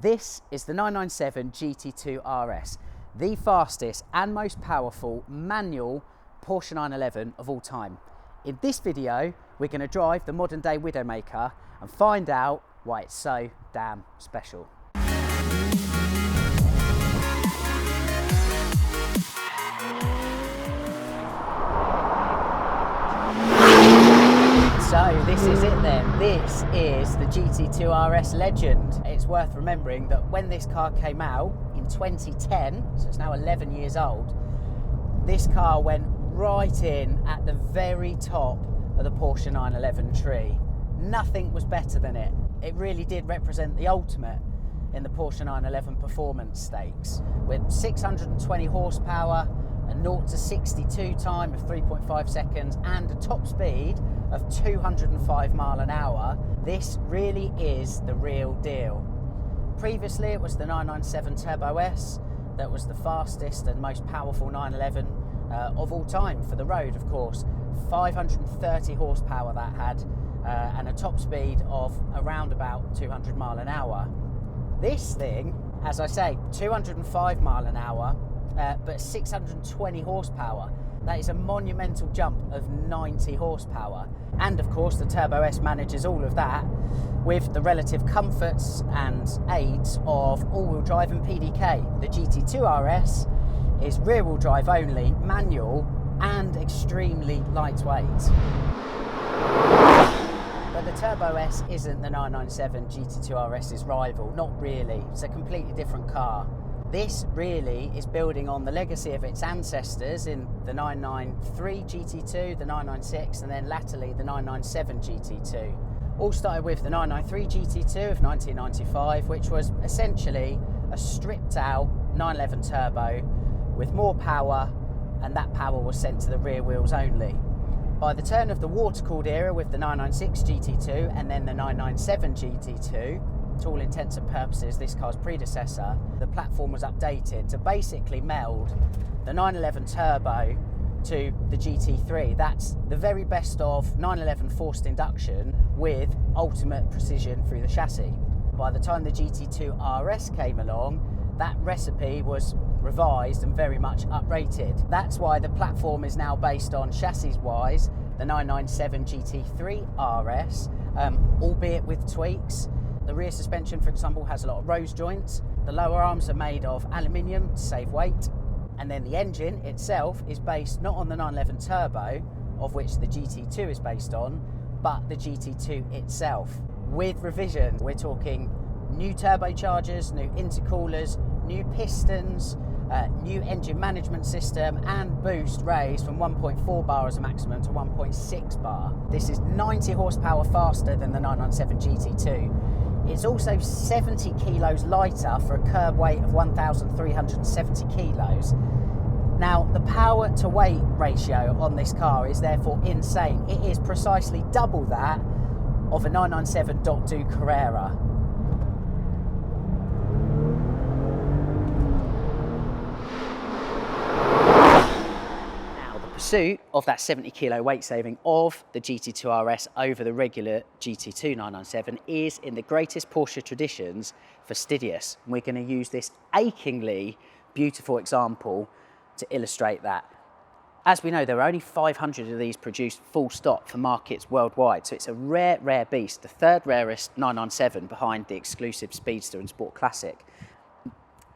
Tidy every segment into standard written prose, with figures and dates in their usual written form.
This is the 997 GT2 RS, the fastest and most powerful manual Porsche 911 of all time. In this video, we're going to drive the modern day Widowmaker and find out why it's so damn special. So this is it then, this is the GT2 RS legend. It's worth remembering that when this car came out in 2010, so it's now 11 years old, this car went right in at the very top of the Porsche 911 tree. Nothing was better than it. It really did represent the ultimate in the Porsche 911 performance stakes, with 620 horsepower, a 0 to 62 time of 3.5 seconds and a top speed of 205 mile an hour. This really is the real deal. Previously it was the 997 Turbo S that was the fastest and most powerful 911 of all time for the road, of course. 530 horsepower that had and a top speed of around about 200 mile an hour. This thing, as I say, 205 mile an hour, but 620 horsepower. That is a monumental jump of 90 horsepower. And of course the Turbo S manages all of that with the relative comforts and aids of all-wheel drive and PDK. The GT2 RS is rear-wheel drive only, manual and extremely lightweight. But the Turbo S isn't the 997 GT2 RS's rival, not really. It's a completely different car. This really is building on the legacy of its ancestors in the 993 GT2, the 996 and then latterly the 997 GT2. All started with the 993 GT2 of 1995, which was essentially a stripped out 911 turbo with more power, and that power was sent to the rear wheels only. By the turn of the water-cooled era with the 996 GT2 and then the 997 GT2, to all intents and purposes this car's predecessor, the platform was updated to basically meld the 911 turbo to the GT3. That's the very best of 911 forced induction with ultimate precision through the chassis. By the time the GT2 RS came along, that recipe was revised and very much uprated. That's why the platform is now based on, chassis-wise, the 997 GT3 RS, albeit with tweaks. The rear suspension, for example, has a lot of rose joints. The lower arms are made of aluminium to save weight. And then the engine itself is based not on the 911 turbo, of which the GT2 is based on, but the GT2 itself. With revision, we're talking new turbochargers, new intercoolers, new pistons, new engine management system, and boost raised from 1.4 bar as a maximum to 1.6 bar. This is 90 horsepower faster than the 997 GT2. It's also 70 kilos lighter for a kerb weight of 1,370 kilos. Now, the power to weight ratio on this car is therefore insane. It is precisely double that of a 997.2 Carrera. Pursuit of that 70 kilo weight saving of the GT2 RS over the regular GT2 997 is in the greatest Porsche traditions fastidious. We're going to use this achingly beautiful example to illustrate that. As we know, there are only 500 of these produced full stop for markets worldwide, so it's a rare beast, the third rarest 997 behind the exclusive Speedster and Sport Classic.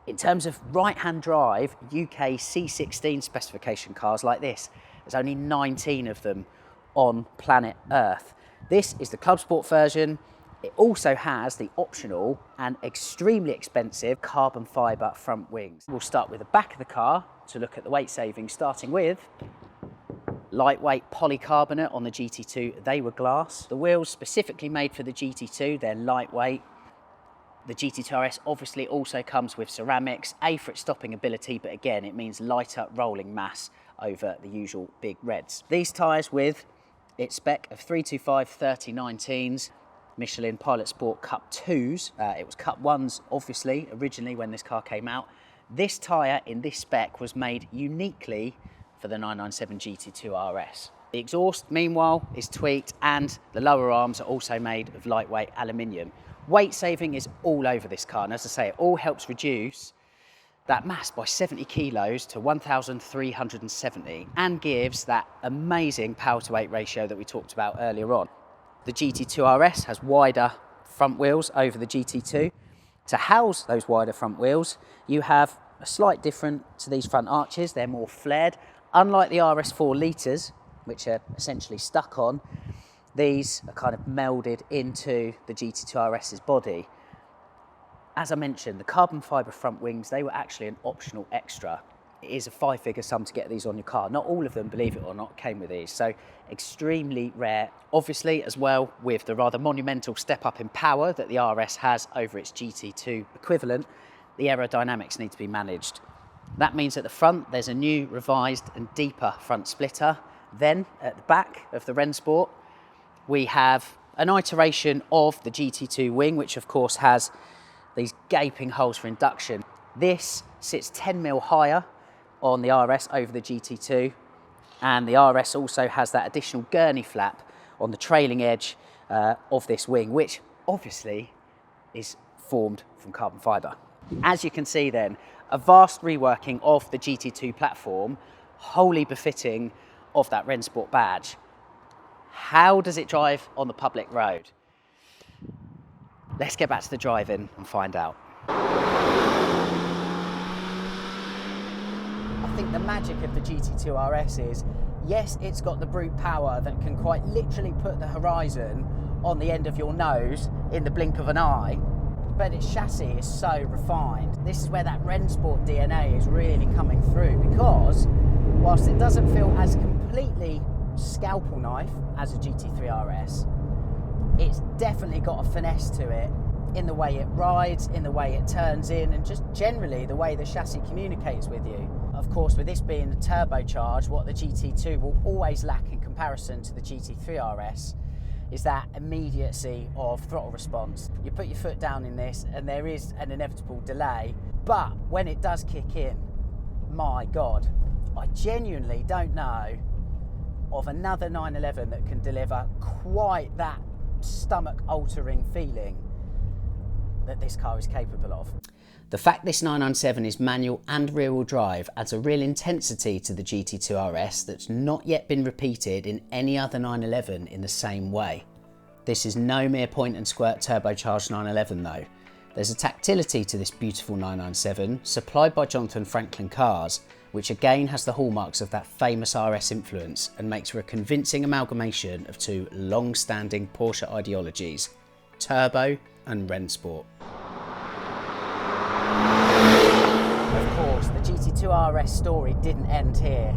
In terms of right-hand drive, UK C16 specification cars like this, there's only 19 of them on planet Earth. This is the Club Sport version. It also has the optional and extremely expensive carbon fibre front wings. We'll start with the back of the car to look at the weight saving, starting with lightweight polycarbonate on the GT2. They were glass. The wheels specifically made for the GT2, they're lightweight. The GT2 RS obviously also comes with ceramics, for its stopping ability, but again, it means lighter rolling mass over the usual big reds. These tyres with its spec of 325 3019s, Michelin Pilot Sport Cup 2s. It was Cup 1s, obviously, originally when this car came out. This tyre in this spec was made uniquely for the 997 GT2 RS. The exhaust, meanwhile, is tweaked and the lower arms are also made of lightweight aluminium. Weight saving is all over this car, and as I say, it all helps reduce that mass by 70 kilos to 1,370 and gives that amazing power to weight ratio that we talked about earlier on. The GT2 RS has wider front wheels over the GT2. To house those wider front wheels, you have a slight difference to these front arches. They're more flared. Unlike the RS 4 litres, which are essentially stuck on, these are kind of melded into the GT2 RS's body. As I mentioned, the carbon fibre front wings, they were actually an optional extra. It is a 5-figure sum to get these on your car. Not all of them, believe it or not, came with these, so extremely rare. Obviously, as well, with the rather monumental step up in power that the RS has over its GT2 equivalent, the aerodynamics need to be managed. That means at the front, there's a new, revised and deeper front splitter. Then, at the back of the Rennsport, we have an iteration of the GT2 wing, which of course has these gaping holes for induction. This sits 10mm higher on the RS over the GT2, and the RS also has that additional gurney flap on the trailing edge of this wing, which obviously is formed from carbon fibre. As you can see then, a vast reworking of the GT2 platform, wholly befitting of that Rennsport badge. How does it drive on the public road? Let's get back to the driving and find out. I think the magic of the GT2 RS is, yes, it's got the brute power that can quite literally put the horizon on the end of your nose in the blink of an eye, but its chassis is so refined. This is where that Rennsport DNA is really coming through, because whilst it doesn't feel as completely scalpel knife as a GT3 RS, it's definitely got a finesse to it in the way it rides, in the way it turns in, and just generally the way the chassis communicates with you. Of course, with this being turbocharged, what the GT2 will always lack in comparison to the GT3 RS is that immediacy of throttle response. You put your foot down in this and there is an inevitable delay, but when it does kick in, my God, I genuinely don't know of another 911 that can deliver quite that stomach-altering feeling that this car is capable of. The fact this 997 is manual and rear-wheel drive adds a real intensity to the GT2 RS that's not yet been repeated in any other 911 in the same way. This is no mere point and squirt turbocharged 911 though. There's a tactility to this beautiful 997 supplied by Jonathan Franklin Cars, which again has the hallmarks of that famous RS influence and makes for a convincing amalgamation of two long-standing Porsche ideologies, turbo and Rennsport. Of course, the GT2 RS story didn't end here.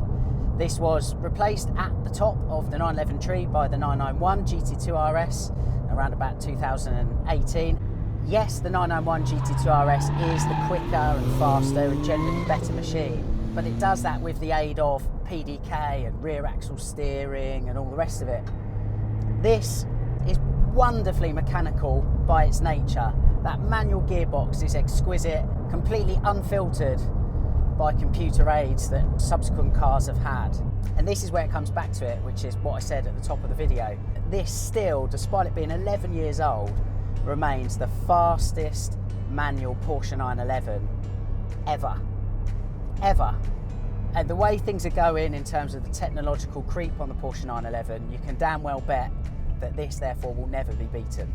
This was replaced at the top of the 911 tree by the 991 GT2 RS around about 2018. Yes, the 991 GT2 RS is the quicker and faster and generally better machine, but it does that with the aid of PDK and rear axle steering and all the rest of it. This is wonderfully mechanical by its nature. That manual gearbox is exquisite, completely unfiltered by computer aids that subsequent cars have had. And this is where it comes back to it, which is what I said at the top of the video. This still, despite it being 11 years old, remains the fastest manual Porsche 911 ever. And the way things are going in terms of the technological creep on the Porsche 911, you can damn well bet that this therefore will never be beaten.